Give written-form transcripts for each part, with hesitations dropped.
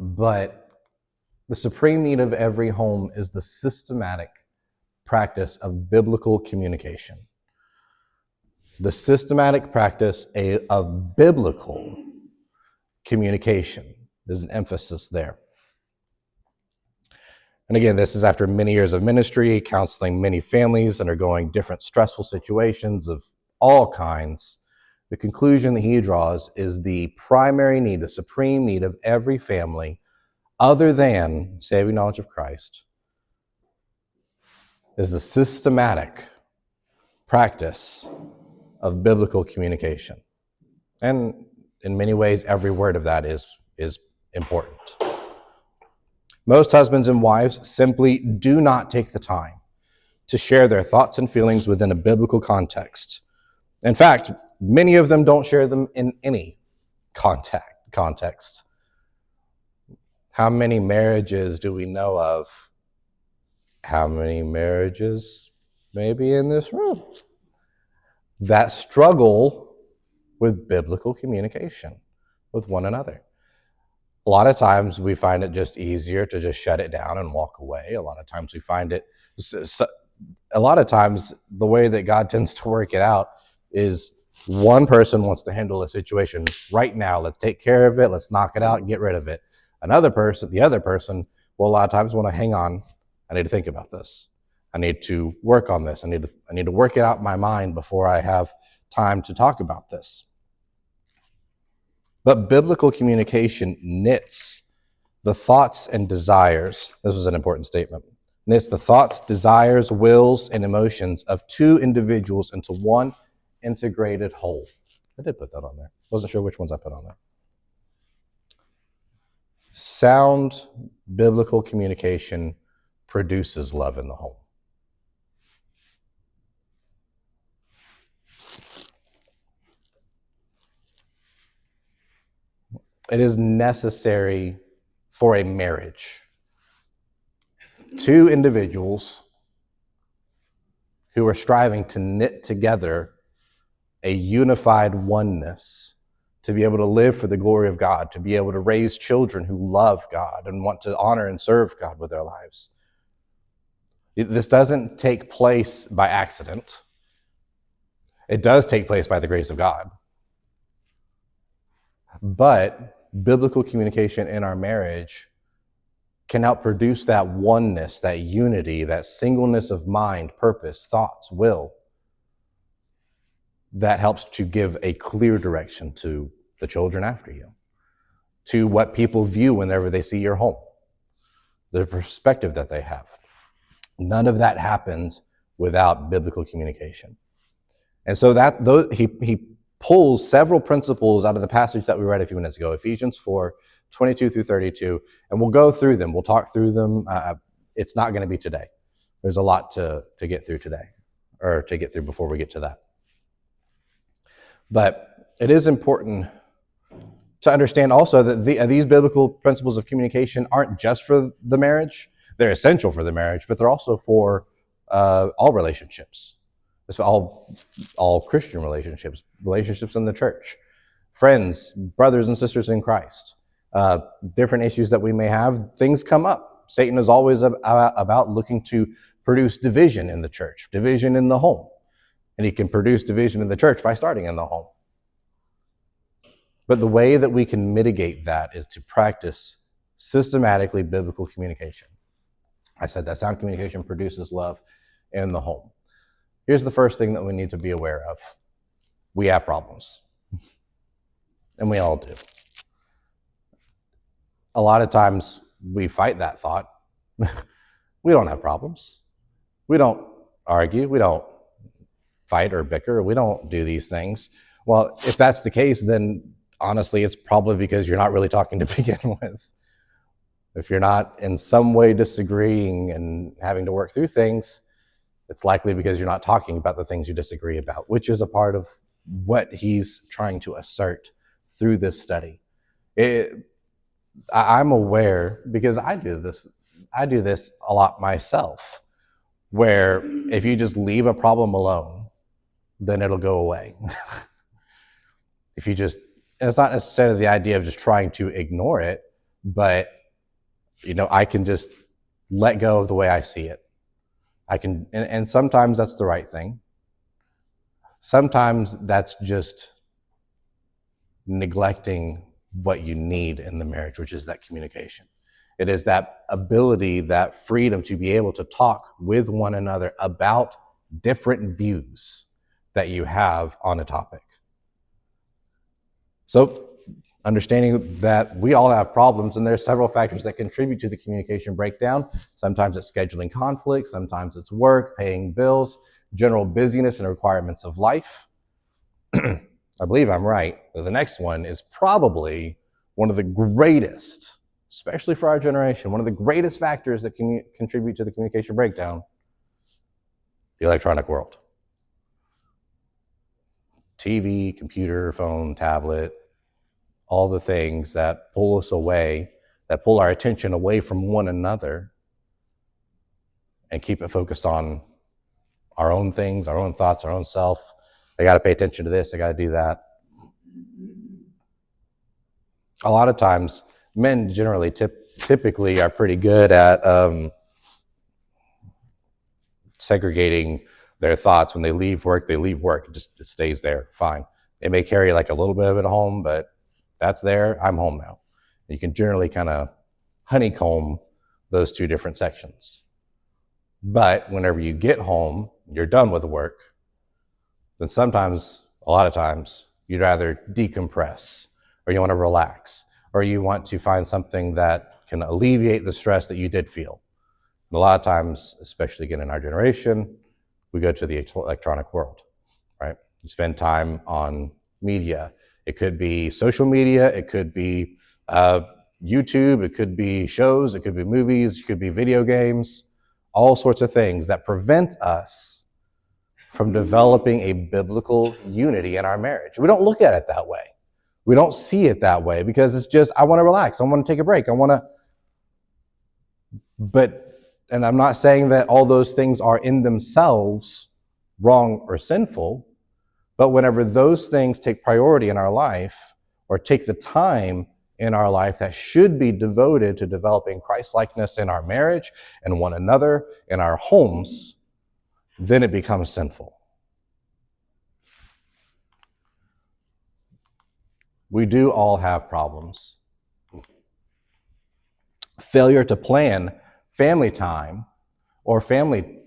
But the supreme need of every home is the systematic practice of biblical communication. The systematic practice of biblical communication. There's an emphasis there. And again, this is after many years of ministry, counseling many families undergoing different stressful situations of all kinds. The conclusion that he draws is the primary need, the supreme need of every family, other than saving knowledge of Christ, is the systematic practice of biblical communication. And in many ways, every word of that is important. Most husbands and wives simply do not take the time to share their thoughts and feelings within a biblical context. In fact, many of them don't share them in any context. How many marriages do we know of? How many marriages maybe in this room that struggle with biblical communication with one another? A lot of times we find it just easier to just shut it down and walk away. A lot of times we find it, a lot of times the way that God tends to work it out is one person wants to handle a situation right now. Let's take care of it. Let's knock it out and get rid of it. The other person will a lot of times want to hang on. I need to think about this. I need to work on this. I need to work it out in my mind before I have time to talk about this. But biblical communication knits the thoughts and desires. This was an important statement. Knits the thoughts, desires, wills, and emotions of two individuals into one integrated whole. I did put that on there. Wasn't sure which ones I put on there. Sound biblical communication produces love in the home. It is necessary for a marriage. Two individuals who are striving to knit together a unified oneness, to be able to live for the glory of God, to be able to raise children who love God and want to honor and serve God with their lives. This doesn't take place by accident. It does take place by the grace of God. But biblical communication in our marriage can help produce that oneness, that unity, that singleness of mind, purpose, thoughts, will, that helps to give a clear direction to the children after you, to what people view whenever they see your home, the perspective that they have. None of that happens without biblical communication. And so he pulls several principles out of the passage that we read a few minutes ago, Ephesians 4, 22 through 32, and we'll go through them. We'll talk through them. It's not going to be today. There's a lot to get through today, or to get through before we get to that. But it is important to understand also that these biblical principles of communication aren't just for the marriage. They're essential for the marriage, but they're also for all relationships. It's all Christian relationships in the church, friends, brothers and sisters in Christ, different issues that we may have. Things come up. Satan is always about looking to produce division in the church, division in the home. And he can produce division in the church by starting in the home. But the way that we can mitigate that is to practice systematically biblical communication. I said that sound communication produces love in the home. Here's the first thing that we need to be aware of. We have problems. And we all do. A lot of times we fight that thought. We don't have problems. We don't argue. We don't fight or bicker. We don't do these things. Well, if that's the case, then honestly, it's probably because you're not really talking to begin with. If you're not in some way disagreeing and having to work through things, it's likely because you're not talking about the things you disagree about, which is a part of what he's trying to assert through this study. I'm aware, because I do this a lot myself, where if you just leave a problem alone, then it'll go away. And it's not necessarily the idea of just trying to ignore it, but I can just let go of the way I see it. I can, and sometimes that's the right thing. Sometimes that's just neglecting what you need in the marriage, which is that communication. It is that ability, that freedom to be able to talk with one another about different views that you have on a topic. So understanding that we all have problems, and there are several factors that contribute to the communication breakdown. Sometimes it's scheduling conflict, sometimes it's work, paying bills, general busyness and requirements of life. I believe I'm right. The next one is probably one of the greatest, especially for our generation, one of the greatest factors that can contribute to the communication breakdown: the electronic world. TV, computer, phone, tablet, all the things that pull us away, that pull our attention away from one another and keep it focused on our own things, our own thoughts, our own self. I got to pay attention to this, I got to do that. A lot of times, men generally typically are pretty good at segregating their thoughts. When they leave work, it just stays there, fine. They may carry like a little bit of it home, but that's there, I'm home now. You can generally kind of honeycomb those two different sections. But whenever you get home, you're done with the work, then sometimes, a lot of times, you'd rather decompress, or you want to relax, or you want to find something that can alleviate the stress that you did feel. And a lot of times, especially again in our generation, we go to the electronic world, right? You spend time on media. It could be social media, it could be YouTube, it could be shows, it could be movies, it could be video games, all sorts of things that prevent us from developing a biblical unity in our marriage. We don't look at it that way. We don't see it that way because it's just, I want to relax, I want to take a break, and I'm not saying that all those things are in themselves wrong or sinful, but whenever those things take priority in our life, or take the time in our life that should be devoted to developing Christ-likeness in our marriage and one another, in our homes, then it becomes sinful. We do all have problems. Failure to plan family time, or failure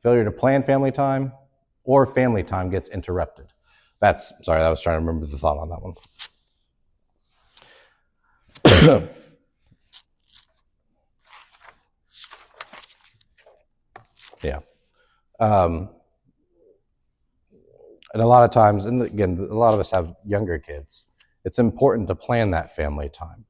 to plan family time, or family time gets interrupted. I was trying to remember the thought on that one. Yeah. And a lot of times, and again, a lot of us have younger kids, it's important to plan that family time.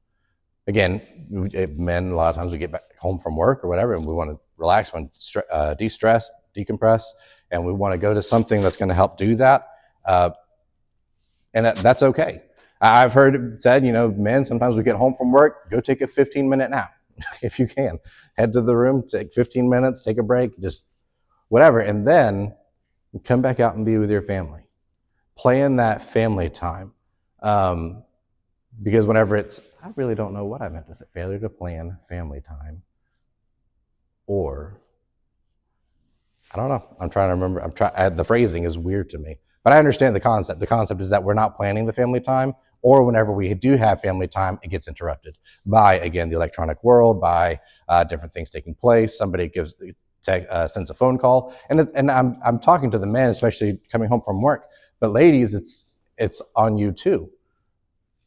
Again, men, a lot of times we get back home from work or whatever, and we want to relax, want to de-stress, decompress, and we want to go to something that's going to help do that. And that's okay. I've heard it said, men, sometimes we get home from work, go take a 15-minute nap, if you can. Head to the room, take 15 minutes, take a break, just whatever, and then come back out and be with your family. Plan that family time. Because whenever I really don't know what I meant to say, failure to plan family time, or, I don't know, I'm trying to remember, the phrasing is weird to me, but I understand the concept. The concept is that we're not planning the family time, or whenever we do have family time, it gets interrupted by, again, the electronic world, by different things taking place. Somebody sends a phone call, and I'm talking to the men, especially coming home from work, but ladies, it's on you too.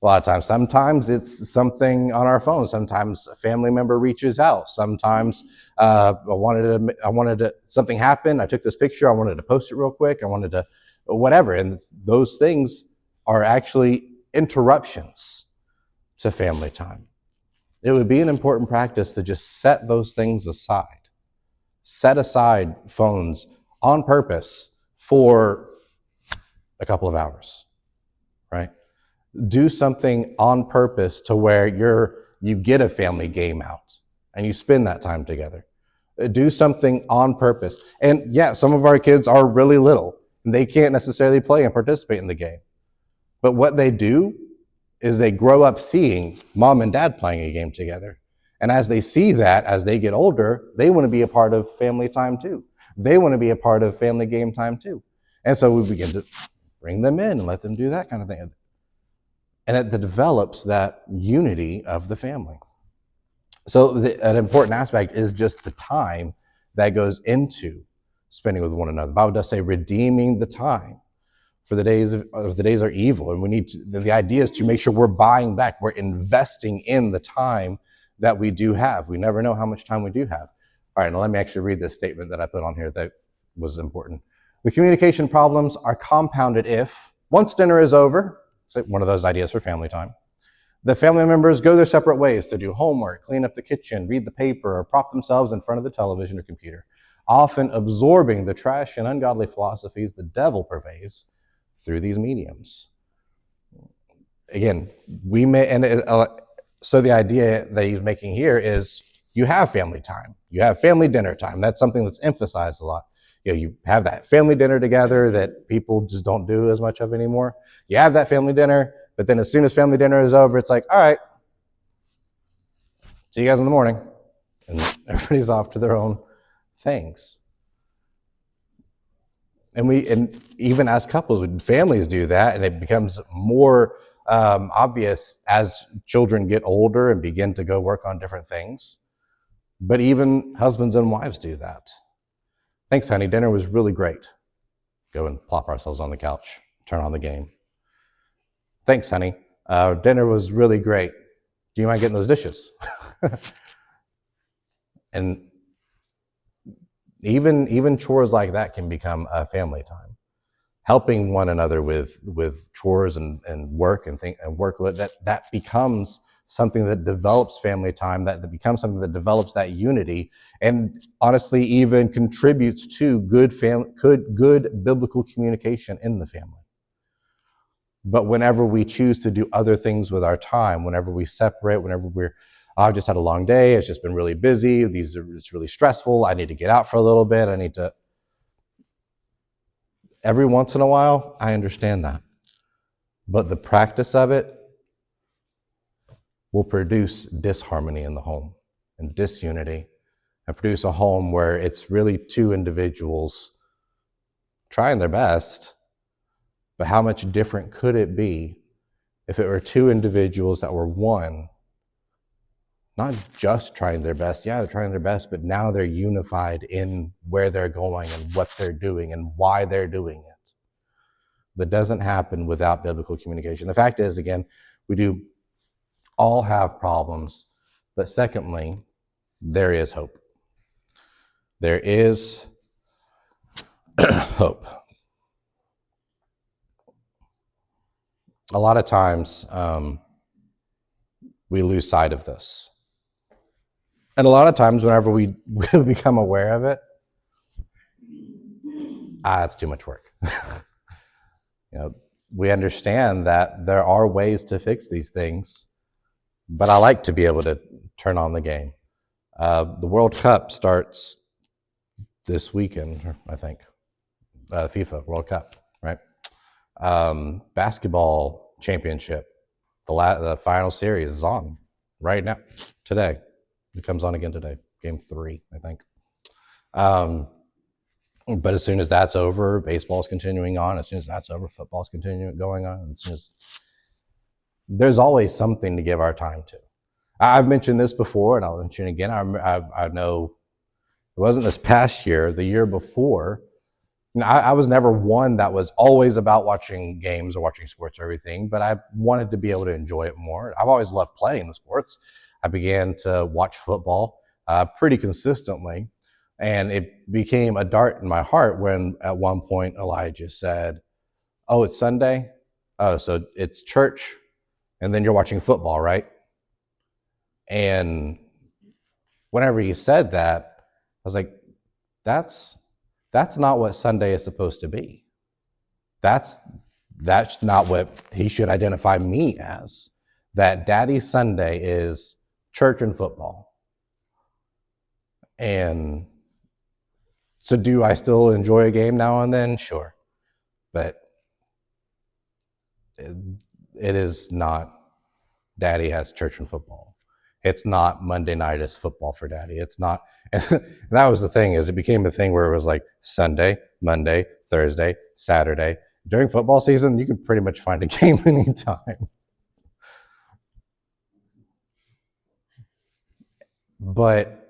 A lot of times, sometimes it's something on our phone. Sometimes a family member reaches out. Sometimes something happened. I took this picture. I wanted to post it real quick. I wanted to, whatever. And those things are actually interruptions to family time. It would be an important practice to just set those things aside. Set aside phones on purpose for a couple of hours, right? Do something on purpose to where you get a family game out and you spend that time together. Do something on purpose. And yeah, some of our kids are really little and they can't necessarily play and participate in the game. But what they do is they grow up seeing mom and dad playing a game together. And as they see that, as they get older, they want to be a part of family time too. They want to be a part of family game time too. And so we begin to bring them in and let them do that kind of thing. And it develops that unity of the family. So an important aspect is just the time that goes into spending with one another. The Bible does say redeeming the time, for the days are evil. And we need to, the idea is to make sure we're buying back, we're investing in the time that we do have. We never know how much time we do have. All right, now let me actually read this statement that I put on here that was important. The communication problems are compounded if, once dinner is over, so one of those ideas for family time, the family members go their separate ways to do homework, clean up the kitchen, read the paper, or prop themselves in front of the television or computer, often absorbing the trash and ungodly philosophies the devil purveys through these mediums. Again, we may, and so the idea that he's making here is you have family time, you have family dinner time. That's something that's emphasized a lot. You have that family dinner together that people just don't do as much of anymore. You have that family dinner, but then as soon as family dinner is over, it's like, all right, see you guys in the morning. And everybody's off to their own things. And even as couples, families do that, and it becomes more obvious as children get older and begin to go work on different things. But even husbands and wives do that. Thanks, honey. Dinner was really great. Go and plop ourselves on the couch, turn on the game. Thanks, honey. Dinner was really great. Do you mind getting those dishes? And even chores like that can become a family time. Helping one another with chores and work and workload, that becomes something that develops family time, that becomes something that develops that unity, and honestly even contributes to good biblical communication in the family. But whenever we choose to do other things with our time, whenever we separate, whenever I've just had a long day, it's just been really busy, it's really stressful, I need to get out for a little bit, every once in a while, I understand that. But the practice of it will produce disharmony in the home and disunity, and produce a home where it's really two individuals trying their best. But how much different could it be if it were two individuals that were one, not just trying their best? Yeah, they're trying their best, but now they're unified in where they're going and what they're doing and why they're doing it. That doesn't happen without biblical communication. The fact is, again, we do all have problems, but secondly, there is hope. There is hope. A lot of times, we lose sight of this. And a lot of times, whenever we become aware of it, it's too much work. We understand that there are ways to fix these things, but I like to be able to turn on the game. The World Cup starts this weekend, I think. FIFA World Cup, right? Basketball championship, the final series is on right now, today. It comes on again today, game 3, I think. But as soon as that's over, baseball's continuing on. As soon as that's over, football's continuing going on. As soon as there's always something to give our time to. I've mentioned this before, and I'll mention it again. I know it wasn't this past year, the year before. I was never one that was always about watching games or watching sports or everything, but I wanted to be able to enjoy it more. I've always loved playing the sports. I began to watch football pretty consistently, and it became a dart in my heart when at one point Elijah said, "Oh, it's Sunday? Oh, so it's church, and then you're watching football, right?" And whenever he said that, I was like, that's not what Sunday is supposed to be. That's not what he should identify me as. That Daddy Sunday is church and football. And so do I still enjoy a game now and then? Sure. But it is not Daddy has church and football. It's not Monday night is football for Daddy. It's not. And that was the thing, is it became a thing where it was like Sunday, Monday, Thursday, Saturday. During football season, you can pretty much find a game anytime. But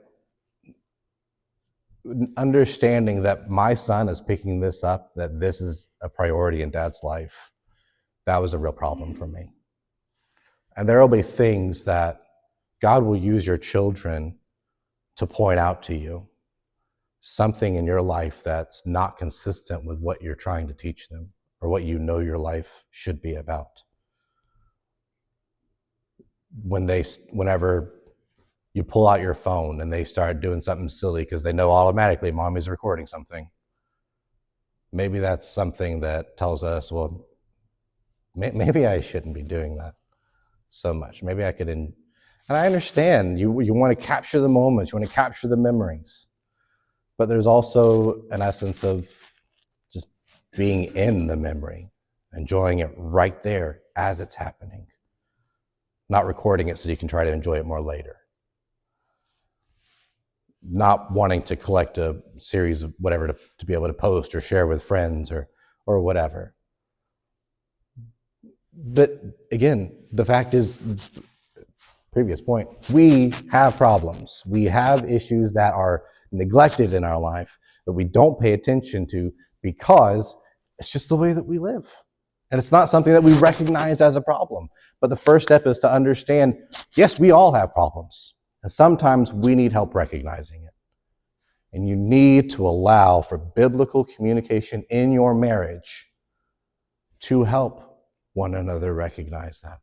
understanding that my son is picking this up, that this is a priority in Dad's life, that was a real problem for me. And there will be things that God will use your children to point out to you, something in your life that's not consistent with what you're trying to teach them or what you know your life should be about. Whenever you pull out your phone and they start doing something silly because they know automatically mommy's recording something, maybe that's something that tells us, well, maybe I shouldn't be doing that so much. Maybe I could, and I understand you want to capture the moments, you want to capture the memories, but there's also an essence of just being in the memory, enjoying it right there as it's happening, not recording it so you can try to enjoy it more later. Not wanting to collect a series of whatever to be able to post or share with friends or whatever. But again, the fact is, previous point, we have problems. We have issues that are neglected in our life that we don't pay attention to because it's just the way that we live. And it's not something that we recognize as a problem. But the first step is to understand, yes, we all have problems. And sometimes we need help recognizing it. And you need to allow for biblical communication in your marriage to help one another recognize that.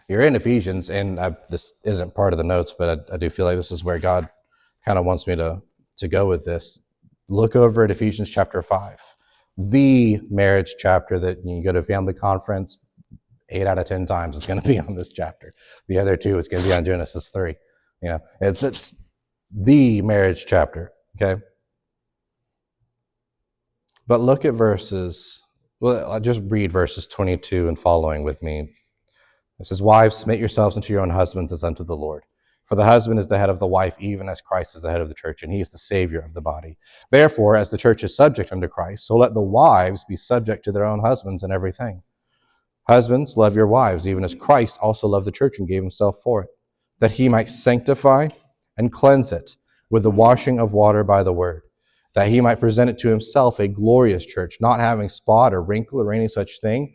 You're in Ephesians, and this isn't part of the notes, but I do feel like this is where God kind of wants me to go with this. Look over at Ephesians chapter 5, the marriage chapter that you go to a family conference, 8 out of 10 times it's going to be on this chapter. The other 2, it's going to be on Genesis 3. You know, it's the marriage chapter, okay? But look at I'll just read verses 22 and following with me. It says, wives, submit yourselves unto your own husbands as unto the Lord. For the husband is the head of the wife, even as Christ is the head of the church, and he is the Savior of the body. Therefore, as the church is subject unto Christ, so let the wives be subject to their own husbands in everything. Husbands, love your wives, even as Christ also loved the church and gave himself for it, that he might sanctify and cleanse it with the washing of water by the word, that he might present it to himself a glorious church, not having spot or wrinkle or any such thing,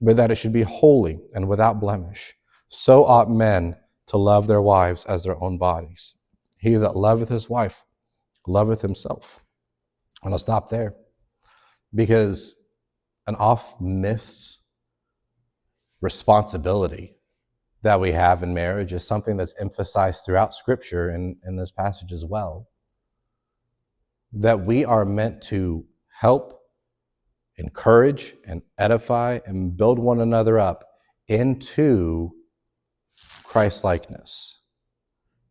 but that it should be holy and without blemish. So ought men to love their wives as their own bodies. He that loveth his wife loveth himself. And I'll stop there, because an oft-missed responsibility that we have in marriage is something that's emphasized throughout Scripture and in this passage as well, that we are meant to help, encourage, and edify and build one another up into Christ-likeness,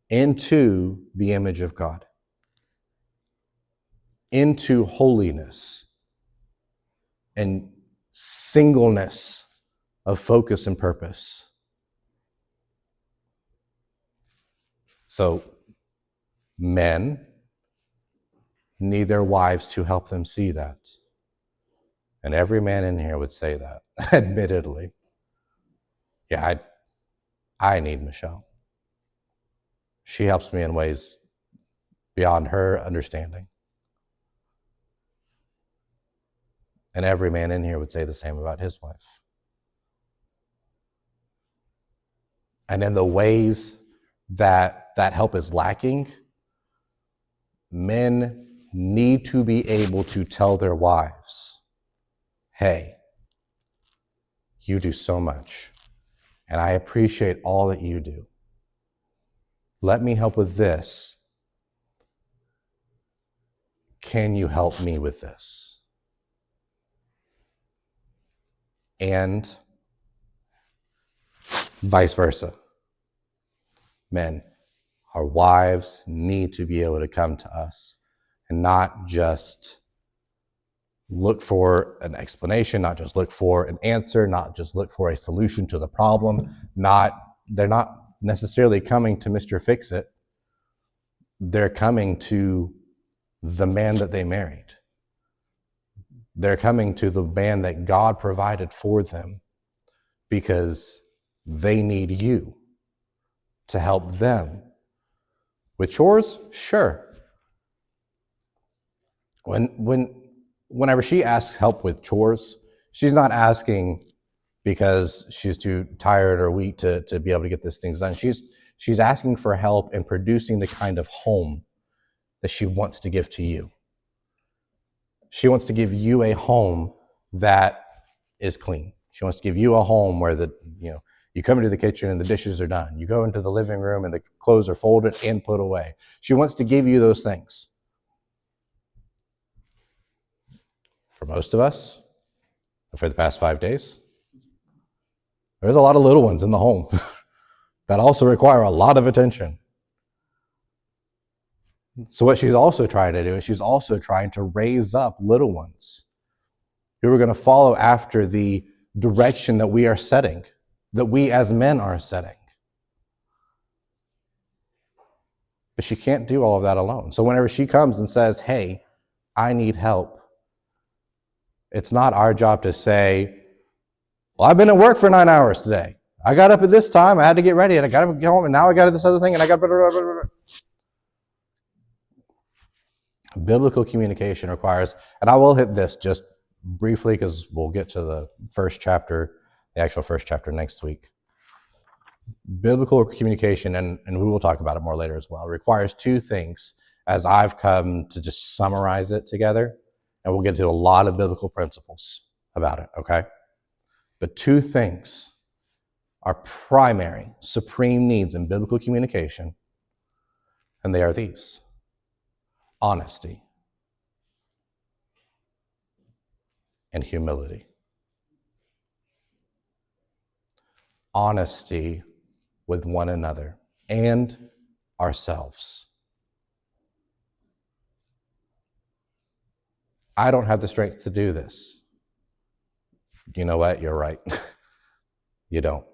into the image of God, into holiness and singleness of focus and purpose. So men need their wives to help them see that. And every man in here would say that, admittedly. Yeah, I need Michelle. She helps me in ways beyond her understanding. And every man in here would say the same about his wife. And in the ways that help is lacking, men need to be able to tell their wives, hey, you do so much, and I appreciate all that you do. Let me help with this. Can you help me with this? And vice versa. Men, our wives need to be able to come to us and not just look for an explanation, not just look for an answer, not just look for a solution to the problem. They're not necessarily coming to Mr. Fix-It. They're coming to the man that they married. They're coming to the man that God provided for them because they need you to help them. With chores, sure. Whenever she asks help with chores, she's not asking because she's too tired or weak to be able to get these things done. She's asking for help in producing the kind of home that she wants to give to you. She wants to give you a home that is clean. She wants to give you a home where you come into the kitchen and the dishes are done. You go into the living room and the clothes are folded and put away. She wants to give you those things. For most of us, for the past 5 days, there's a lot of little ones in the home that also require a lot of attention. So what she's also trying to do is she's also trying to raise up little ones who are going to follow after the direction that we are setting, that we as men are setting. But she can't do all of that alone. So whenever she comes and says, hey, I need help, it's not our job to say, well, I've been at work for 9 hours today. I got up at this time, I had to get ready, and I got to get home, and now I got this other thing, and I got... Biblical communication requires, and I will hit this just briefly because we'll get to the actual first chapter next week. Biblical communication, and we will talk about it more later as well, requires two things as I've come to just summarize it together, and we'll get to a lot of biblical principles about it, okay? But two things are primary, supreme needs in biblical communication, and they are these: honesty and humility. Honesty with one another and ourselves. I don't have the strength to do this. You know what? You're right. You don't.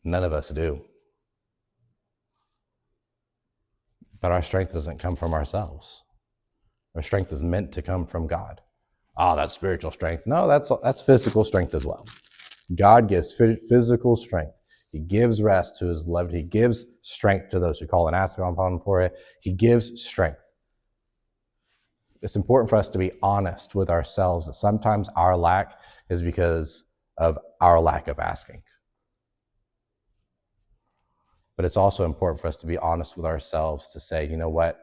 None of us do. But our strength doesn't come from ourselves. Our strength is meant to come from God. Oh, that's spiritual strength. No, that's physical strength as well. God gives physical strength. He gives rest to his beloved. He gives strength to those who call and ask upon him for it. He gives strength. It's important for us to be honest with ourselves that sometimes our lack is because of our lack of asking. But it's also important for us to be honest with ourselves to say, you know what?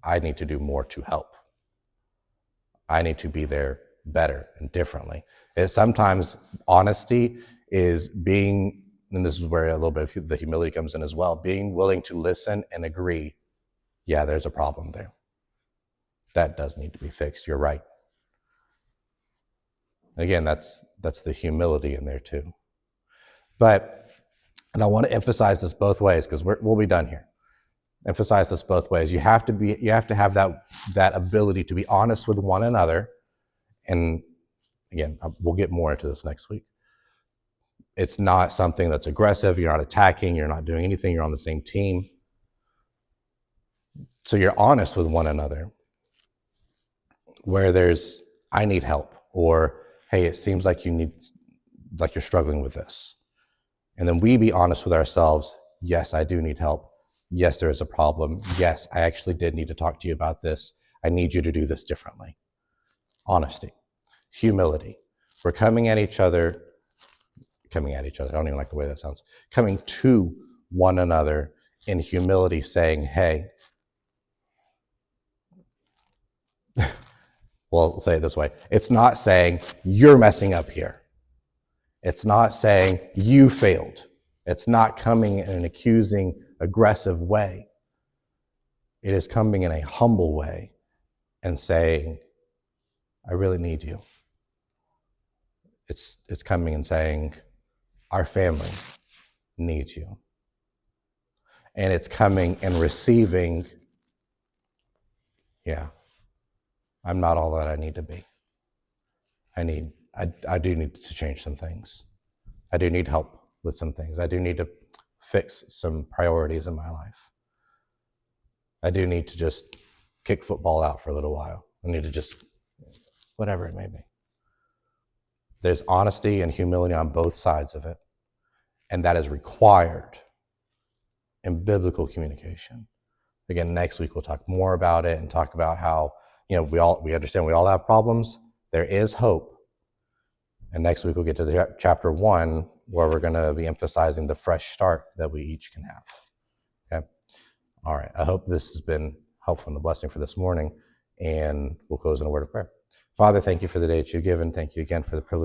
I need to do more to help. I need to be there better and differently. Sometimes honesty is being, and this is where a little bit of the humility comes in as well, being willing to listen and agree, yeah, there's a problem there. That does need to be fixed. You're right. Again, that's the humility in there too. And I want to emphasize this both ways because we'll be done here. Emphasize this both ways. You have to have that ability to be honest with one another. And again, we'll get more into this next week. It's not something that's aggressive. You're not attacking. You're not doing anything. You're on the same team. So you're honest with one another. Where there's, I need help, or hey, it seems like you're struggling with this. And then we be honest with ourselves. Yes, I do need help. Yes, there is a problem. Yes, I actually did need to talk to you about this. I need you to do this differently. Honesty, humility. We're coming at each other. I don't even like the way that sounds. Coming to one another in humility, saying, hey, well, say it this way. It's not saying you're messing up here. It's not saying you failed. It's not coming in an accusing, aggressive way. It is coming in a humble way and saying, I really need you. It's coming and saying, our family needs you. And it's coming and receiving, yeah, I'm not all that I need to be. I do need to change some things. I do need help with some things. I do need to fix some priorities in my life. I do need to just kick football out for a little while. I need to just, whatever it may be. There's honesty and humility on both sides of it. And that is required in biblical communication. Again, next week we'll talk more about it and talk about how, we understand we all have problems. There is hope. And next week we'll get to the chapter 1, where we're going to be emphasizing the fresh start that we each can have. Okay? All right. I hope this has been helpful and a blessing for this morning. And we'll close in a word of prayer. Father, thank you for the day that you've given. Thank you again for the privilege